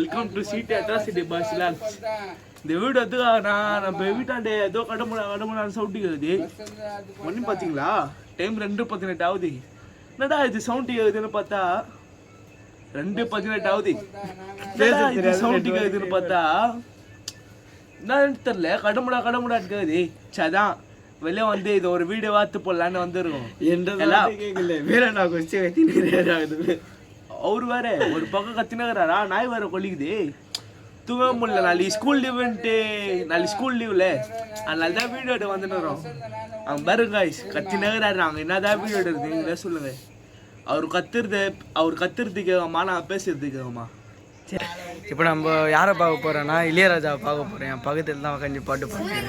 Welcome to city atrocity பாஸ்லாம். இந்த வீடு வந்து நம்ம வீட்டாண்டே ஏதோ கடமுடா சவுண்ட் கேக்குது. மணி பாத்தீங்களா? டைம் 2:18 ஆகுது. என்னடா இது சவுண்ட் கேக்குதுன்னு பார்த்தா 2:18 ஆகுது. சவுண்ட் கேக்குதுன்னு பார்த்தா என்னன்னு தெரியல. கடமுடா கேக்குது. சதான் வெளியே வந்து இது ஒரு வீடியோ வாத்து போடலான்னு வந்துருக்கோம். அவரு வேற ஒரு பக்கம் கத்தினகிறாரா, நாய் வேற கொல்லிக்குது, தூங்க முடியல. நாளைக்கு ஸ்கூல் லீவ்ல அதனால தான் வீடியோ எடுத்து வந்துடுறோம். அவங்க பாருங்க கத்தினகிறாரு. அவங்க என்னதான் வீடியோ எடுக்குது சொல்லுங்க. அவர் கத்துறது கேட்கமா, நான் பேசுறது கேட்கமா? இப்போ நம்ம யாரை பார்க்க போறோம்னா இளையராஜாவை பார்க்க போறேன். என் பக்கத்தில் தான் உட்காந்து பாட்டு பாடுறேன்.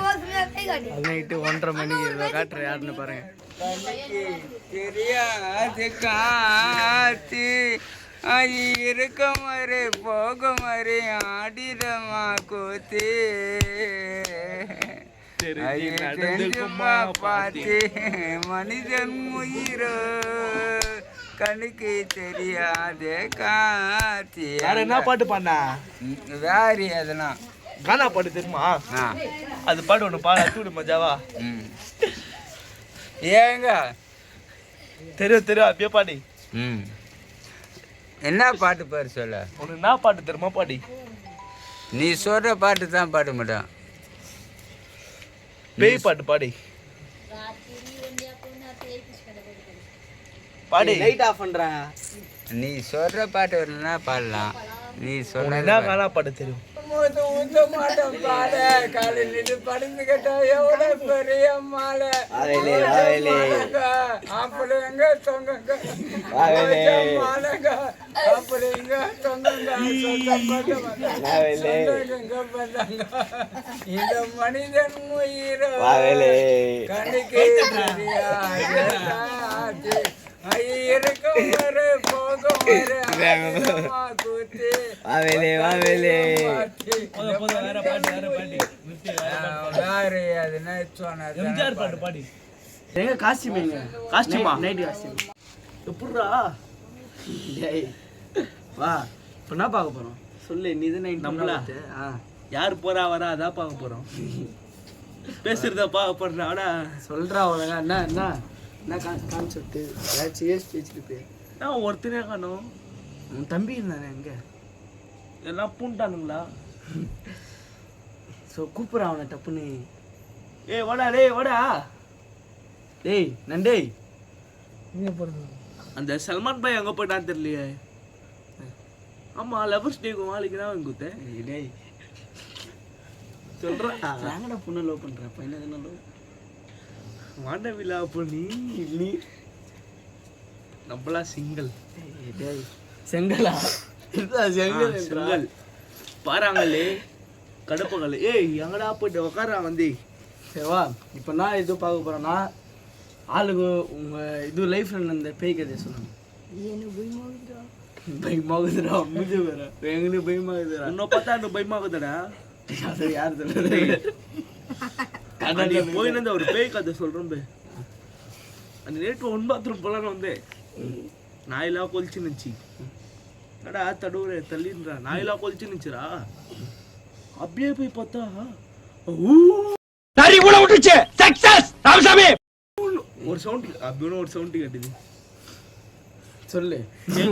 நைட்டு 1:30 மணிக்கு காட்டுறேன். யாருன்னு பாருங்க. தெரியாது காத்து இருக்கும் வரை போகும் வரை ஆடிடமா கூத்து பார்த்து மனிதன் உயிரோ கண்ணுக்கு தெரியாது காத்தி. என்ன பாட்டு பாடினா? வேறு எதுனா கானா பாட்டு தெரியுமா? அது பாட்டு ஒன்று பாட தூடு மஜாவா. ஏங்க தெரியும் அப்படியே பாடி. என்ன பாட்டு பாரு சொல்ல. உனக்கு என்ன பாட்டு தெரியுமா? பாடி. நீ சொல்ற பாட்டு தான் பாட மாட்டான். பேய் பாட்டு பாடி. பாடி. லைட் ஆஃப் பண்றா. நீ சொல்ற பாட்டு வரலன்னா பாடலாம். நீ சொல்ற என்ன கானா பாட்டு தெரியும்? இந்த மனிதன் உயிரோ கண்ணுக்கு சொல்லு. நீ நம்மளா யாரு போறா வரா அதான் பார்க்க போறோம். பேசுறத பார்க்க போறா சொல்றா. அவ்வளோங்க என்ன என்ன என்ன கான்செப்ட் ஏதாச்சும் ஸ்பீச் இருக்கு. நான் ஒருத்தனே காணும். உன் தம்பி இருந்தானே எங்க எல்லாம் பூண்டானுங்களா? ஸோ கூப்பிட்றான் அவனை டப்புன்னு. வாடா டேய் நண்டே எங்கே போகிறது? அந்த சல்மான் பாய் எங்கே போயிட்டான்னு தெரியலையே. ஆமா லவர்ஸ் டேக்கு நாளைக்கு தான் வாங்கி கொடுத்தேன். டேய் சொல்கிறேன். நாங்கடா பொண்ணு லவ் பண்ணுறேன். பையனை தானே லவ் மாண்டவில்லா. அப்போ நீ நம்மளா சிங்கிள். செங்கலா? செங்கல் பாறாங்களே கடுப்புகள். எங்கடா போயிட்டு உக்காரா வந்து. சரிவா. இப்போ நான் இது பார்க்க போகிறேன்னா ஆளுக்கு உங்கள் இது லைஃப்பில் இந்த பேய் கதையை சொல்லுங்க. பயமாகுதுடா. முடிஞ்சு வேற எங்களுக்கு பயமாகுதுடா. இன்னும் பார்த்தா அந்த பயமாகுதுடா. அது யார் சொல்லுறது? போயின்னு ஒரு பேய் கதை சொல்கிறோம். அந்த நேற்று 1 பாத்ரூம் போலான்னு வந்தேன். நாயெல்லாம் கொலிச்சு நினச்சி கடா தடுவுற தள்ளின்றா. நாயெல்லாம் கொலிச்சு நினச்சிரா. அப்படியே போய் பார்த்தா ஒரு சவுண்ட் அப்படின்னு ஒரு சவுண்ட் கேட்டுது. சொல்லு.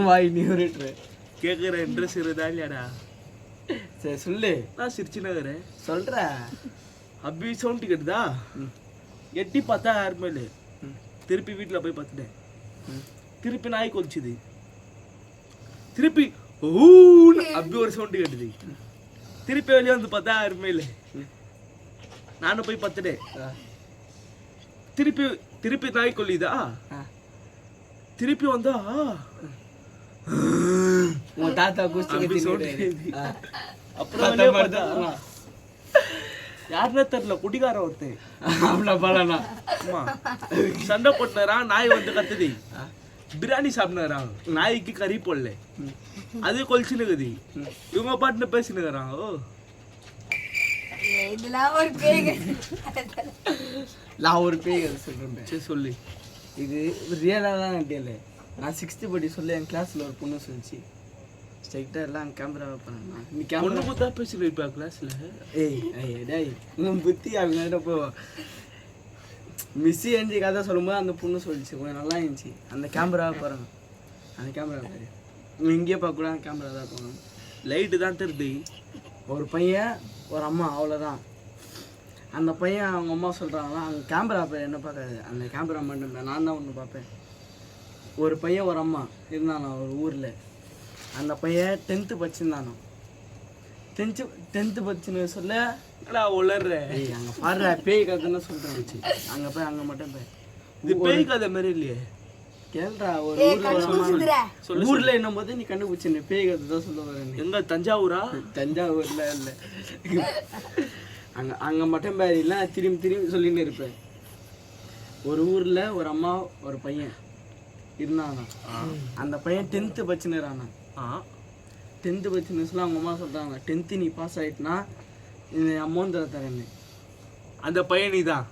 வாய் நீ கேட்குற இன்ட்ரெஸ்ட் இருக்குதா இல்லையாடா? சரி சொல்லு. நான் சிரிச்சுன்னு சொல்ற. அப்படி சவுண்ட் கேட்டுதா. எட்டி பார்த்தா யாருமே இல்லை. திருப்பி வீட்டில் போய் பார்த்துட்டேன். திருப்பி நாய் கொலிச்சுது. திருப்பி அப்படி ஒரு சவுண்டு கேட்டுது. திருப்பி வெளியே வந்து பார்த்தா யாருமே இல்லை. நானும் போய் பார்த்துட்டேன். திருப்பி நாய் கொல்லிதா. திருப்பி வந்தா உன் தாத்தா அப்புறம் யாருன்னே தெரியல. குடிகார ஒருத்தன் சண்டை போட்டுறான். நாய் வந்து கத்துது. பிரியாணி சாப்பிட்றான். நாய்க்கு கறி போடல. அது கொலிச்சுனுக்குது. இவங்க பாட்டுன்னு பேசினுக்குறாங்க. நான் ஒரு பேய் கதை சொல்றேன். சரி சொல்லு. இது ரியலாக தான் கேள்வி. நான் 6th படி சொல்லி என் கிளாஸில் ஒரு பொண்ணு சொல்லிச்சு. ஸ்ட்ரைட்டாக எல்லாம் கேமரா வைப்பாங்கண்ணா நீ பொண்ணு கேமரா பார்த்தா பேசிட்டு இருப்பா கிளாஸ்ல. ஏய் டேய் உன் புத்தி அவங்க போ மிஸ்ஸி எஞ்சி கதை சொல்லும்போது அந்த பொண்ணு சொல்லிச்சு கொஞ்சம் நல்லா இருந்துச்சு. அந்த கேமராவை பாருங்க, அந்த கேமரா பாரு. நீங்கள் இங்கேயே பார்க்கக்கூட அந்த கேமரா தான் போகணும். லைட்டு தான் தெரியுது. ஒரு பையன் ஒரு அம்மா அவ்வளோதான். அந்த பையன் அவங்க அம்மா சொல்கிறாங்களா அந்த கேமரா போய் என்ன பார்க்காது, அந்த கேமரா மட்டும் நான் தான் ஒன்று பார்ப்பேன். ஒரு பையன் ஒரு அம்மா இருந்தானோ ஒரு ஊரில். அந்த பையன் 10th படிச்சிருந்தானோ. 10th படிச்சுன்னு சொல்ல உளர்ற அங்கே பாடுற பேய் கதைன்னு சொல்கிறேன் வச்சு அங்கே போய் அங்கே மட்டும் போய் இது பேய் கதை மாதிரி இல்லையே. கேள்றா ஒரு ஊரில் ஊரில் என்னும் போது நீ கண்டுபிடிச்சின்னு பேய் கதை தான் சொல்ல வரேன். எங்க தஞ்சாவூரா? தஞ்சாவூர்ல இல்லை அங்கே மட்டும் பேர் இல்லை திரும்பி திரும்பி சொல்லின்னு இருப்பேன். ஒரு ஊரில் ஒரு அம்மா ஒரு பையன் இருந்தானா. அந்த பையன் 10th படிச்சுன்னுறானா. 10th படிச்சுன்னு சொல்ல அவங்க அம்மா சொல்கிறாங்க 10th நீ பாஸ் ஆகிட்டுனா இந்த அமௌண்ட் தரேன்னு. அந்த பையன் நீதான்?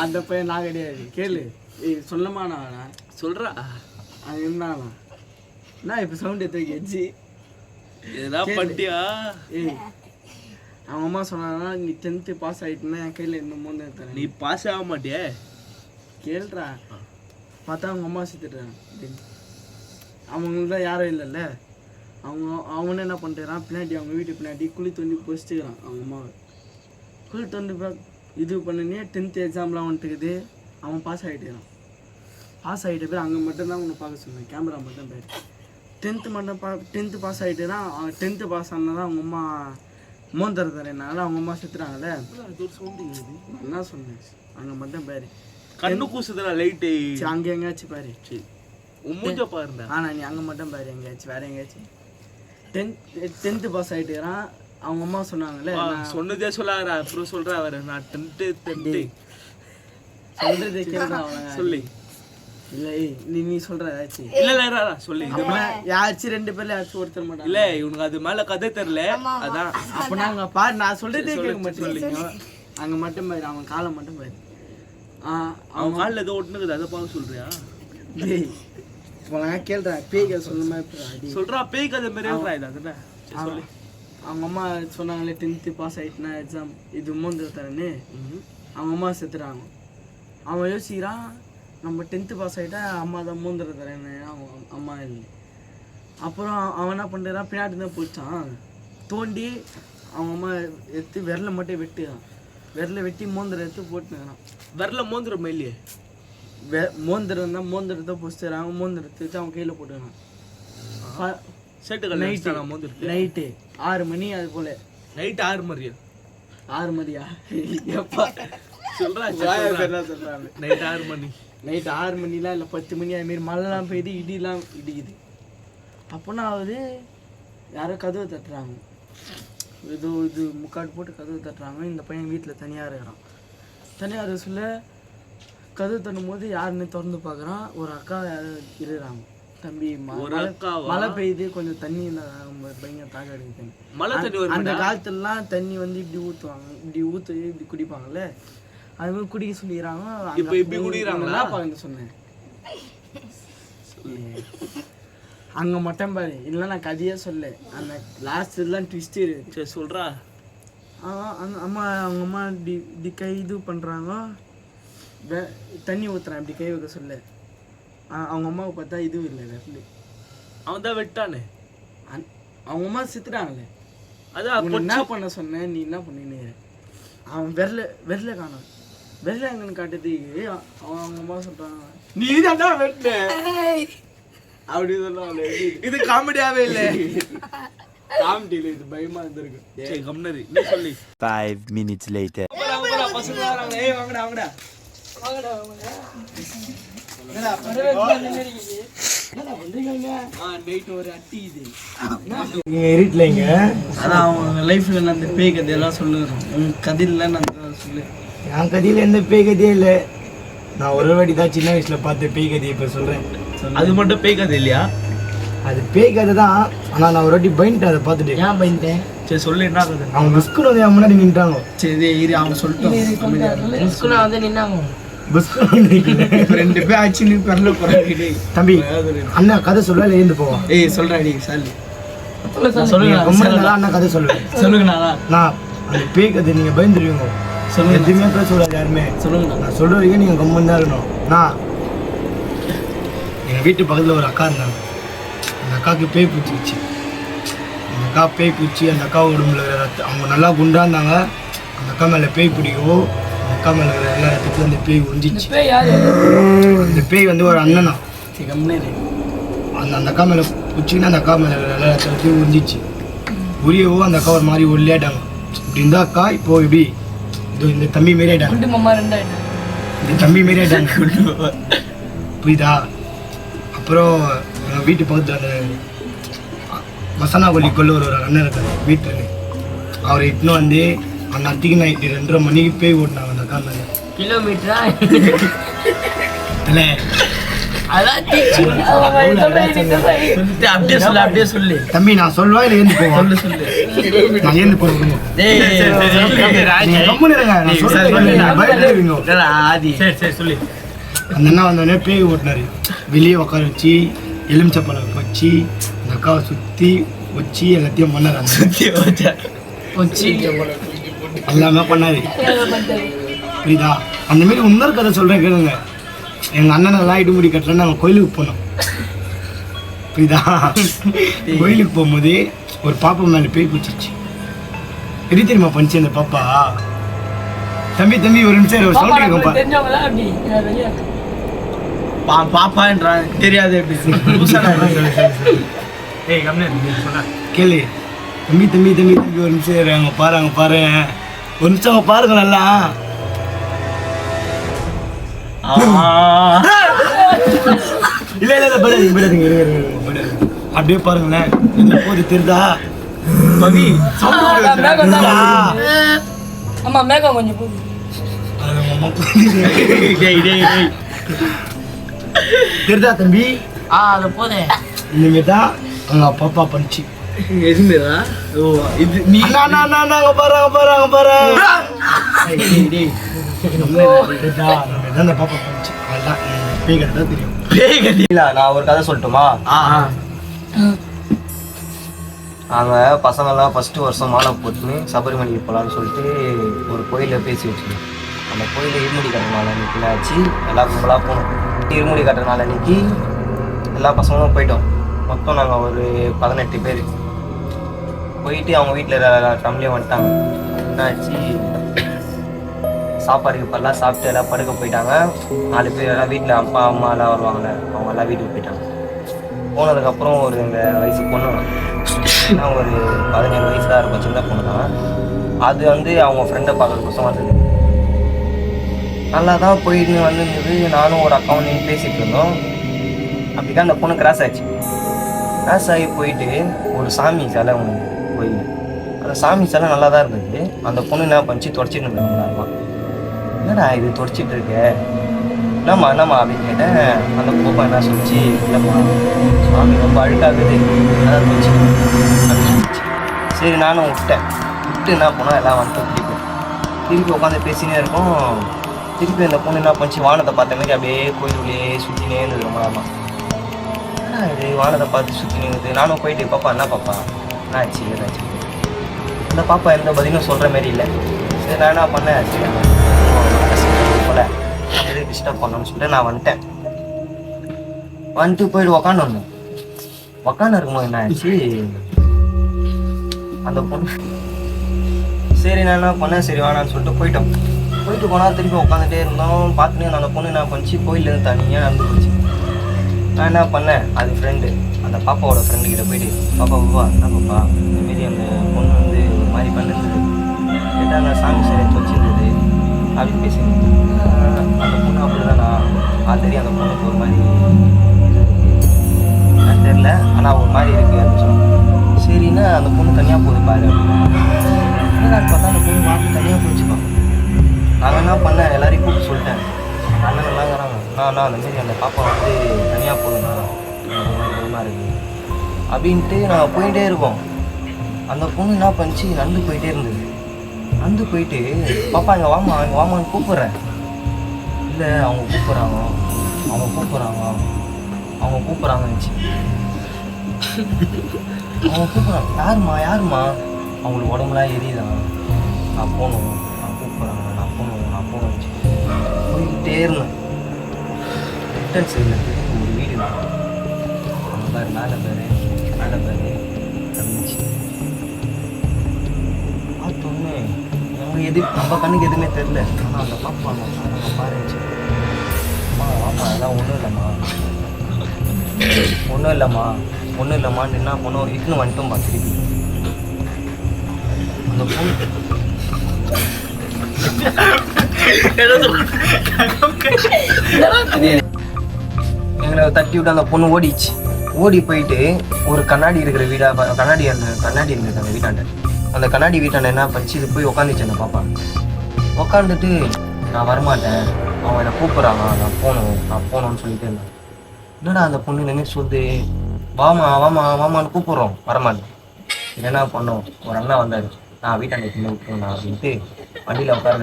அந்த பையன் நான் கிடையாது. கேளு சொல்லமா நான் சொல்றா. அது இருந்தானா நான் இப்போ சவுண்ட் எடுத்து வச்சு ஏதாவது பண்ணிட்டியா? அவங்க அம்மா சொன்னாங்கன்னா நீ 10th பாஸ் ஆகிட்டுனா என் கையில் இந்த அமௌண்ட் தரேன். நீ பாஸ் ஆக மாட்டியே? கேள்றா. பார்த்தா அவங்க அம்மா செத்துட்டுறாங்க. அவங்களுக்கு தான் யாரும் இல்லைல்ல. அவனே என்ன பண்ணிட்டுறான் பின்னாடி அவங்க வீட்டு பின்னாடி குழி தோண்டி பொசிச்சுக்கிறான். அவங்க அம்மாவை குழி தோண்டி இது பண்ணினே 10th எக்ஸாம்லாம் வந்துட்டுக்குது. அவன் பாஸ் ஆகிட்டுறான். பாஸ் ஆகிட்ட பேர் அங்கே மட்டும்தான் உன்னை பார்க்க சொன்னேன். கேமரா மட்டும் பேர் 10th மட்டும் 10th பாஸ் ஆகிட்டுறான். 10th பாஸ் ஆனால் தான் அவங்க அம்மா மோந்தர தரேனால அவங்க அம்மா செத்துறாங்கல்ல. என்ன சொன்னேன் அங்கே மட்டும் பாரு. கண்ணு கூசுதுடா லைட்டு. அங்கே எங்கேயாச்சும் பாரு. சரி மூஞ்ச பாருடா. ஆனால் நீ அங்கே மட்டும் பாரு எங்கேயாச்சும் வேற எங்கேயாச்சும். 10th pass ஆகிட்டுறான். அவங்க அம்மா சொன்னாங்கல்ல. சொன்னதே சொல்லாரா அப்புறம் சொல்றா வர. நான் 10th சொல்றது கேட்கறா சொல்லி. இல்லை நீ சொல்ற ஏதாச்சும். இல்ல சொல்லி. யாச்சும் 2 பேர்ல யாச்சும் ஒருத்தர் மாட்டாங்க. இல்ல இவனுக்கு அது மேல கதை தெரியல அதான். அப்ப நாங்க பாரு நான் சொல்றதே கேட்க மாட்டேன். அங்க மட்டும் பாரு அவன் காலை மட்டும் பாரு. அவன் காலில் ஏதோ ஒட்டுனுக்குது அதை பார்க்க சொல்றியா? நான் கேள்றேன் பேய் கதை சொல்ல மாதிரி சொல்றா. பேய் கதை மாதிரி அதுதான் சொல்லி. அவங்க அம்மா சொன்னாங்களே 10th பாஸ் ஆகிட்டுனா எக்ஸாம் இது மூந்து தரேன்னு. அவங்க அம்மா செத்துறாங்க. அவன் யோசிக்கிறான் நம்ம 10th பாஸ் ஆகிட்டா அம்மா தான் மூந்துற தரேன்னு. அவங்க அம்மா இல்லை. அப்புறம் அவன் என்ன பண்ணுறான் பின்னாடி தான் போச்சான். தோண்டி அவங்க அம்மா எடுத்து விரலை மட்டும் வெட்டுறான். விரலை வெட்டி மோந்திரம் எடுத்து போட்டுக்கிறான். விரல மோந்திரம் இல்லையே. மோந்திரம் தான் மோந்திரத்தை பொசிச்சுறாங்க. மோந்திரத்தை வச்சு அவன் கையில் போட்டுக்கிறான். நைட்டு 6 மணி அது போல. நைட்டு 6 மணியா? 6 மணியா எப்பா சொல்றா. சொல்றாங்க நைட் 6 மணி. நைட்டு 6 மணிலாம் இல்லை 10 மணி அதுமாரி மழைலாம் பெய்யுது இடிலாம் இடிக்குது. அப்போனா ஆகுது யாரோ கதவை தட்டுறாங்க. ஏதோ இது முக்காடு போட்டு கதவை தட்டுறாங்க. இந்த பையன் வீட்டில் தனியாக இருக்கிறான். தனியாக இருக்க சொல்ல கதவு தட்டும் போது யாருன்னு திறந்து பார்க்குறான். ஒரு அக்கா யாரும் இருக்கிறாங்க. தம்பி மழை பெய்யுது கொஞ்சம் தண்ணி பயங்கர தாக அடிக்குது. மழை தண்ணி அந்த காலத்துலலாம் தண்ணி வந்து இப்படி ஊற்றுவாங்க. இப்படி ஊற்று இப்படி குடிப்பாங்கல்ல. அது மாதிரி குடிக்க சொல்லிடுறாங்க. இப்போ இப்படி குடிக்கிறாங்களா பாருங்க சொன்னேன். அங்கே மட்டும் பாரு இல்லை நான் கதையே சொல்ல. அந்த லாஸ்ட்லாம் ட்விஸ்ட் இருக்கு. சரி சொல்கிறா. அம்மா அவங்க அம்மா இப்படி கை இது பண்ணுறாங்க. தண்ணி ஊற்றுறான் இப்படி கை வைக்க சொல்ல. அவங்க அம்மாவை பார்த்தா இதுவும் இல்லை விரல். அவன் தான் வெட்டானே. அவங்க அம்மா செத்துட்டாங்களே. அதான் என்ன பண்ண சொன்னேன் நீ என்ன பண்ணின்னு. அவன் விரல காணும். விரல எங்கன்னு காட்டுறதுக்கு அவங்க அம்மா சொல்கிறாங்க நீ தான் வெட்ட அப்படி சொல்லுவாங்க. இது காமெடியாவே இல்லை. காமெடியில் இது பயமா இருந்திருக்கு. சரி கம்னரி நீ சொல்லி. 5 minutes later. பசங்க வராங்க. ஏய் வாங்கடா வாங்கடா. அதான் அவங்க லைஃப்ல அந்த பேய் கதையெல்லாம் சொல்லுறோம். உங்க கதையில நான் சொல்லு. என் கதையில் எந்த பேய் கதையே இல்லை. நான் ஒரு வாட்டி தான் சின்ன வயசில் பார்த்து பேய் கதையை இப்போ சொல்கிறேன். அது மட்டும் பேய் கதை இல்லையா? அது பேய் கதை தான். ஆனால் நான் ஒரு வாட்டி பயந்துட்டேன் அதை பார்த்துட்டு. ஏன் பயந்துட்டேன்? சரி சொல்லு என்ன கதை? அவங்க மிஸ்குன்னு வந்து என் முன்னாடி நின்றாங்க. சரி இரு அவங்க சொல்லிட்டு வந்து நின்னாங்க. பஸ் 2 பேர் ஆச்சு நீ பரல போறாங்க. தம்பி அண்ணா கதை சொல்ல இல்லை எழுந்து போவோம். ஏய் சொல்றா நீ சாலி சொல்லுங்க அண்ணா கதை சொல்லுவேன். சொல்லுங்கண்ணா. நான் அந்த பேய் கதை நீங்கள் பயந்துருவீங்க. சொல்லுங்க. எதுவுமே பேச கூடாது யாருமே. சொல்லுங்கண்ணா. நான் சொல்கிற வரைக்கும் நீங்கள் கம்மன் தான் இருக்கணும். நான் எங்கள் வீட்டு பக்கத்தில் ஒரு அக்கா இருந்தாங்க. அந்த அக்காவுக்கு பேய் பிடிச்சிருச்சு. அந்த அக்கா பேய் பிடிச்சி அந்த அக்கா உடம்புல அவங்க நல்லா குண்டா இருந்தாங்க. அந்த அக்கா மேலே பேய் பிடிக்கவோ அந்த அக்கா மேலே எல்லா இடத்துக்கும் அந்த பேய் உறிஞ்சிச்சு. அந்த பேய் வந்து ஒரு அண்ணனா அந்த அக்கா மேலே பிடிச்சிங்கன்னா அந்த அக்கா மேலே எல்லா இடத்துலையும் உறிஞ்சிச்சு. உரியவோ அந்த அக்கா ஒரு மாதிரி ஒல்லியாட்டாங்க. இப்படி இருந்தா அக்கா இப்போ இப்படி இந்த தம்பி மாரி ஆயிட்டாங்க. இந்த தம்பி மாரி ஆயிட்டாங்க. புரியுதா? அப்புறம் எங்கள் வீட்டு பக்கத்தில் அந்த மசானா கொல்லிக்குள்ள ஒரு அண்ணன் இருக்காரு வீட்டில். அவரை இட்டுன்னு வந்து அந்த அத்திக்கு நைட்டு 2:30 மணிக்கு பேய் ஓட்டினாங்க அந்த அக்கா மேலே. கிலோமீட்டரா இல்லை அப்படியே சொல்லு தம்பி நான் சொல்லுவேன் இல்லை ஏந்து போவேன். நான் ஏந்து போவேன். அந்த அண்ணா வந்தோடனே பேய் ஓட்டினாரு. வெளியே உட்கார வச்சு எலுமிச்சப்பழம் வச்சு அந்த அக்காவை சுற்றி வச்சு எல்லாத்தையும் பண்ணாரு. எல்லாமே பண்ணாரு. புரியுதா? அந்த மாரி இன்னொரு கதை சொல்கிறேன் கேளுங்க. எங்கள் அண்ணனெல்லாம் இடுமுடி கட்டலன்னு நாங்கள் கோயிலுக்கு போனோம். புரியுதா? கோயிலுக்கு போகும்போது ஒரு பாப்பா மேலே பேய் பிடிச்சிச்சு. எது தெரியுமா பண்ணிச்சு அந்த பாப்பா? தம்பி ஒரு நிமிஷம் ஒரு சவுண்ட் கேட்கும்பா. பாப்பான்றான் தெரியாது. கேளு தம்பி ஒரு நிமிஷம் அங்கே பாரு ஒரு நிமிஷம் அவங்க பாருங்க நல்லா. இல்ல போயிடாதீங்க அப்படியே பாருங்களேன். போது தெரியுதா பவி? ஆமா மேகம் கொஞ்சம் போகுது. தெரியுதா தம்பி? அது போதே இனிமே தான் அவங்க பாப்பா பண்ணிச்சு. எதுமேடா? ஓ இது நீ அங்க பாரு அந்த பாப்பா பண்ணிச்சு. அதுதான் பேய் கதை தான் தெரியும். பேய் கட்டில நான் ஒரு கதை சொல்லட்டுமா? நாங்கள் பசங்கள்லாம் ஃபஸ்ட்டு வருஷம் மாலை போட்டுன்னு சபரிமலைக்கு போகலான்னு சொல்லிட்டு ஒரு கோயிலில் பேசி வச்சுருந்தோம். அந்த கோயிலில் இருமுடி கட்டுற நாள் அன்றைக்கி ஆச்சு. எல்லா கும்பலாக போனோம். இருமுடி கட்டுற நாள் அன்றைக்கி எல்லா பசங்களும் போயிட்டோம். மொத்தம் நாங்கள் ஒரு 18 பேர் போயிட்டு அவங்க வீட்டில் ஃபேமிலியாக வந்துட்டாங்க. என்னாச்சு, சாப்பாடுக்கு இப்போல்லாம் சாப்பிட்டு எல்லாம் படுக்க போயிட்டாங்க. 4 பேர் எல்லாம் வீட்டில் அப்பா அம்மா எல்லாம் வருவாங்கள்ல, அவங்க எல்லாம் வீட்டுக்கு போயிட்டாங்க. போனதுக்கப்புறம் ஒரு இந்த வயசு பொண்ணு ஒரு 17 வயசாக இருக்கும், சின்ன பொண்ணு தான். அது வந்து அவங்க ஃப்ரெண்டை பார்க்கறதுக்கோசம் வந்தது. நல்லா தான் போயிட்டு வந்துருந்தது. நானும் ஒரு அக்காவும் நீங்கள் பேசிகிட்டு இருந்தோம். அப்படிதான் அந்த பொண்ணு கிராஸ் ஆச்சு. கிராஸ் ஆகி போயிட்டு ஒரு சாமி சிலை ஒன்று கோயில். அந்த சாமி சிலை நல்லா தான் இருந்தது. அந்த பொண்ணு என்ன பண்ணிச்சு, தொடச்சிட்டு இருந்தாங்க. என்னடா இது தொடச்சிட்டு இருக்க, என்னம்மா அப்படின்னு கேட்டேன். அந்த கோப்பா என்ன சொல்லிச்சு, இல்லைம்மா சாமி ரொம்ப அழுக்காகுது, அதான் போச்சு. சரி நானும் விட்டு என்ன போனால் எல்லாம் வந்துட்டு திருப்பி உட்காந்து பேசினே இருக்கோம். திருப்பி அந்த பொண்ணு என்ன பண்ணிச்சு, வானத்தை பார்த்த மாதிரி அப்படியே கோயிலுக்குள்ளேயே சுற்றினே இருந்தது ரொம்ப நேரமாக. இது வானத்தை பார்த்து சுற்றினே இருந்தது. நானும் போயிட்டு, பாப்பா என்ன பாப்பா என்னாச்சு ஏதாச்சு. அந்த பாப்பா எந்த பதிலும் சொல்கிற மாதிரி இல்லை. சரி நான் என்ன பண்ணேன், சரி போல அப்படியே டிஸ்டர்ப் பண்ணணும்னு சொல்லிட்டு நான் வந்துட்டேன். வந்துட்டு போயிட்டு உக்காந்துருந்தோம். உக்காந்து இருக்கும்போது என்ன ஆச்சு, அந்த பொண்ணு சரி நான் என்ன பண்ணேன், சரி வேணான்னு சொல்லிட்டு போயிட்டு போனால் திருப்பி உட்காந்துட்டே இருந்தோம். பார்த்துட்டு அந்த பொண்ணு என்ன பண்ணிச்சு, கோயிலேருந்து தனியாக நடந்து போச்சு. நான் என்ன பண்ணேன், அது ஃப்ரெண்டு, அந்த பாப்பாவோட ஃப்ரெண்டுக்கிட்ட போயிட்டு, பாப்பா என்ன பாப்பா இந்தமாரி அந்த பொண்ணு வந்து ஒரு மாதிரி பண்ணிருந்தது, கேட்டால் அந்த சாமி சிலை வச்சுருந்தது அப்படின்னு பேசியிருந்தேன். அந்த பொண்ணு அப்படிதானா, ஆல்ரெடி அந்த பொண்ணுக்கு ஒரு மாதிரி தெரில, ஆனால் ஒரு மாதிரி இருக்குது அப்படின்னு சொன்னேன். சரின்னா அந்த பொண்ணு தனியாக போகுது பாரு அப்படின்னு பார்த்தா அந்த பொண்ணு வாக்கு தனியாக போச்சுப்பா. நான் என்ன பண்ணேன், எல்லாரையும் கூப்பிட்டு சொல்லிட்டேன். அண்ணன் நல்லாங்கிறாங்க, நான் அந்தமாரி அந்த பாப்பா வந்து தனியாக போகுதுண்ணா, பயமாக இருக்குது அப்படின்ட்டு நாங்கள் போயிட்டே இருக்கோம். அந்த பொண்ணு என்ன பண்ணிச்சு, நடந்து போயிட்டே இருந்தது. நடந்து போயிட்டு, பாப்பா இங்கே வாமான்னு கூப்பிட்றேன். இல்லை அவங்க கூப்பிட்றாங்க அவங்க கூப்பிட்றாங்கன்னுச்சு. அவங்க கூப்பிட்றாங்க. யாருமா அவங்களுக்கு உடம்புலாம் எரியுதான். நான் கூப்பிட்றாங்க நான் போகணுச்சு. போய்கிட்டே இருந்தேன். ரிட்டர்ன் சைடில் ஒரு வீடு தான். அவங்க மேலே பேர் இருந்துச்சு. பார்த்தோன்னே நம்ம கண்ணுக்கு எதுவுமே தெரில. ஆனால் அந்த பாப்பா நம்ம பாருச்சு. ஆமாம் அதெல்லாம் ஒன்றும் இல்லைம்மான்னு என்ன பண்ணோம், இட்டுன்னு வந்துட்டோம்பா திருப்பி. அந்த பொண்ணு எங்களை தட்டி விட்டு அந்த பொண்ணு ஓடி போயிட்டு ஒரு கண்ணாடி இருக்கிற கண்ணாடி இருந்தது அந்த வீட்டாண்ட. அந்த கண்ணாடி வீட்டாண்ட என்ன பண்ணிச்சு, இது போய் உட்காந்துச்சு அந்த பாப்பா. உட்காந்துட்டு நான் வரமாட்டேன், அவன் என்னை கூப்பிட்றாங்க, நான் போகணும்னு சொல்லிட்டு இருந்தேன். என்னடா அந்த பொண்ணு நினைச்சு சொல்லுது, வாமான்னு கூப்பிட்றோம், வரமாட்டேன். என்ன பண்ணோம், ஒரு அண்ணா வந்தார், நான் வீட்டாண்ட விட்டுருந்தேன் அப்படின்ட்டு வண்டியில் உட்கார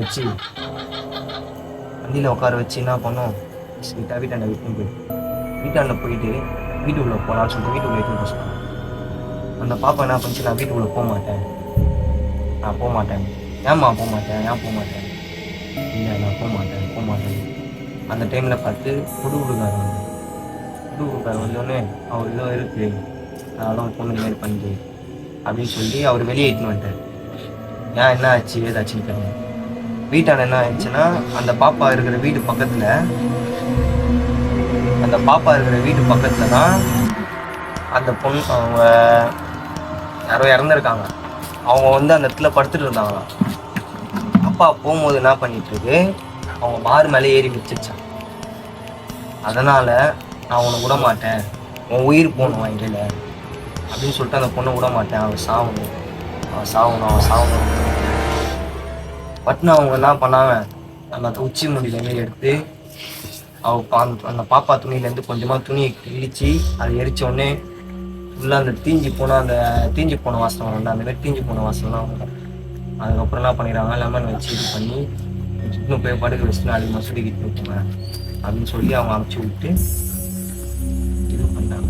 வச்சு என்ன பண்ணோம், வீட்டாண்ட வீட்டாண்ட போயிட்டு வீட்டுக்குள்ளே போகலான்னு சொல்லிட்டு வீட்டுக்குள்ளே போக சொன்னேன். அந்த பாப்பா என்ன பண்ணிச்சு, நான் வீட்டுக்குள்ளே போக மாட்டேன். ஏன் போக மாட்டேன் இல்லை நான் போக மாட்டேன். அந்த டைமில் பார்த்து புடுகுடுக்கார் வந்தோடனே அவர் ஏதோ இருக்குது, அதெல்லாம் பொண்ணு மாரி பண்ணுது அப்படின்னு சொல்லி அவர் வெளியே இட்டுன்னு வந்துட்டார். ஏன் என்ன ஆச்சு ஏதாச்சுன்னு தெரியும். வீட்டாண்ட என்ன ஆயிடுச்சுன்னா, அந்த பாப்பா இருக்கிற வீட்டு பக்கத்தில் தான் அந்த பொண்ணு அவங்க யாரோ இறந்துருக்காங்க. அவங்க வந்து அந்த இடத்துல படுத்துட்டு இருந்தாங்களாம். அப்பா போகும்போது என்ன பண்ணிட்டு இருக்கு, அவங்க மாறு மேலே ஏறி வச்சிருச்சான். அதனால் நான் உன்னை விட மாட்டேன், உன் உயிர் போகணும் எங்கேயில அப்படின்னு சொல்லிட்டு அந்த பொண்ணை விட மாட்டேன், அவன் சாகணும். பட்னா அவங்க என்ன பண்ணாங்க, அந்த உச்சி முடியிலேருந்து எடுத்து அந்த பாப்பா துணியிலேருந்து கொஞ்சமாக துணியை கிழிச்சு அதை எரிச்ச உடனே ஃபுல்லாக அந்த தீஞ்சு போன வாசனை வரும், அந்த மாதிரி தீஞ்சு போன வாசனைலாம் வரும். அதுக்கப்புறம் என்ன பண்ணிடுறாங்க, லெமன் வச்சு இது பண்ணி இன்னும் போய் படுக்க வச்சுட்டு நாளைக்கு மசூதிக்கிட்டு வைக்குங்க அப்படின்னு சொல்லி அவங்க அனுப்பிச்சி விட்டு இது பண்ணாங்க.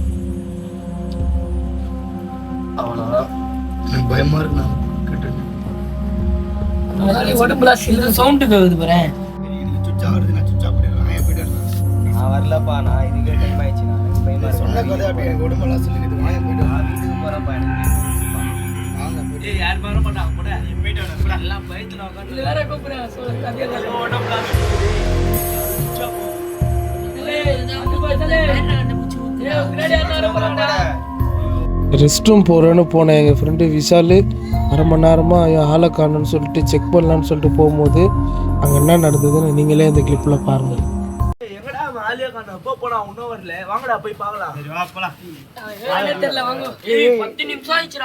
அவ்வளோதான். பயமா இருக்கு. உடம்புல சவுண்டு கேக்குது பாரு. நான் வரலப்பா, நான் இதுக்கே டைம் ஆயிடுச்சு. நான் பயமா சொன்ன கதை அப்படி எனக்கு உடம்பெல்லாம் சொல்லிடுது. வீட்டுக்கு போகிறப்பா எனக்கு யார் வர மாட்டாங்க கூட எல்லாம் பயத்துல உட்காந்து வேற கூப்பிடுறேன் ரெஸ்ட் ரூம் போகிறேன்னு போனேன். எங்கள் ஃப்ரெண்டு விஷால் அரை மணி நேரமாக என் ஆளை காணுன்னு சொல்லிட்டு செக் பண்ணலான்னு சொல்லிட்டு போகும்போது அங்கே என்ன நடந்ததுன்னு நீங்களே இந்த கிளிப்பில் பாருங்கள். எங்கடா ஆலியா காணோம், போனா இன்னும் வரல, வாங்கடா போய் பார்க்கலாம். தெரியல வாங்க. 10 நிமிஷம் ஆயிடுச்சு.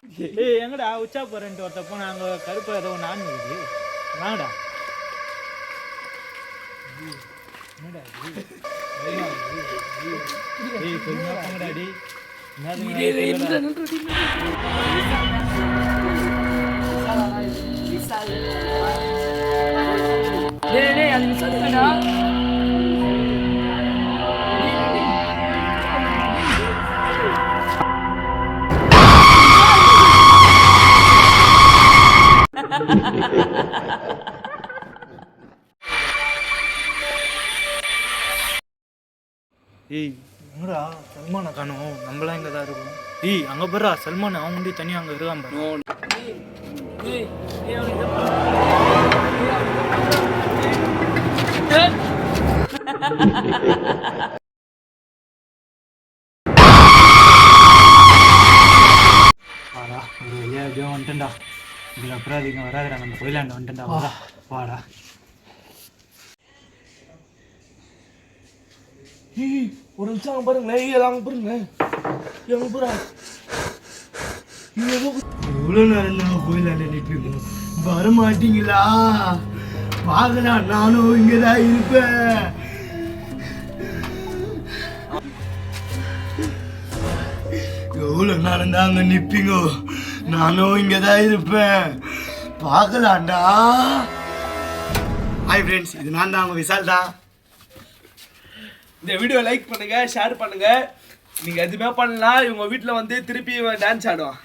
எங்கடா உச்சா போறேன்ட்டு ஒருத்த போனா அங்க கருப்பு ஏதோ நான் இருக்குது, வாங்கடா. கொஞ்சம் வாங்கடா டி. ஏய் எங்கடா சல்மானை காணும், நம்மளாம் இங்கே தான் இருக்கும். ஏய் அங்கே போடுறா சல்மான், அவன் வந்து தனியாக அங்கே இருக்கான் பாரு. வாடா ஒரு வழியா எப்படியோ வந்துட்டேன்டா. இதுக்கு அப்புறம் அதிகம் வராதுடா, நம்ம கோயிலாண்ட வந்துட்டேன்டா. வாடா வாடா. ஏய் ஒரு நிமிஷம் அங்கே பாருங்களேன். அங்கே பாருங்களேன், எங்கே போகிறா? எவ்வளோ நேரம் தான் கோயிலாண்ட நிற்பீங்க, வர மாட்டீங்களா? பார்க்கலாம், நானும் இங்கே தான் இருப்பேன். எவ்வளோ நேரம் தான் அங்கே நிற்பீங்க, நானும் இங்கே தான் இருப்பேன். பார்க்கலாம்டா. ஹாய் ஃப்ரெண்ட்ஸ், இது நான் தான் அவங்க விஷால் தான். இந்த வீடியோ லைக் பண்ணுங்க, ஷேர் பண்ணுங்க. நீங்க எதுவுமே பண்ணலாம், இவங்க வீட்டில் வந்து திருப்பி டான்ஸ் ஆடுவான்.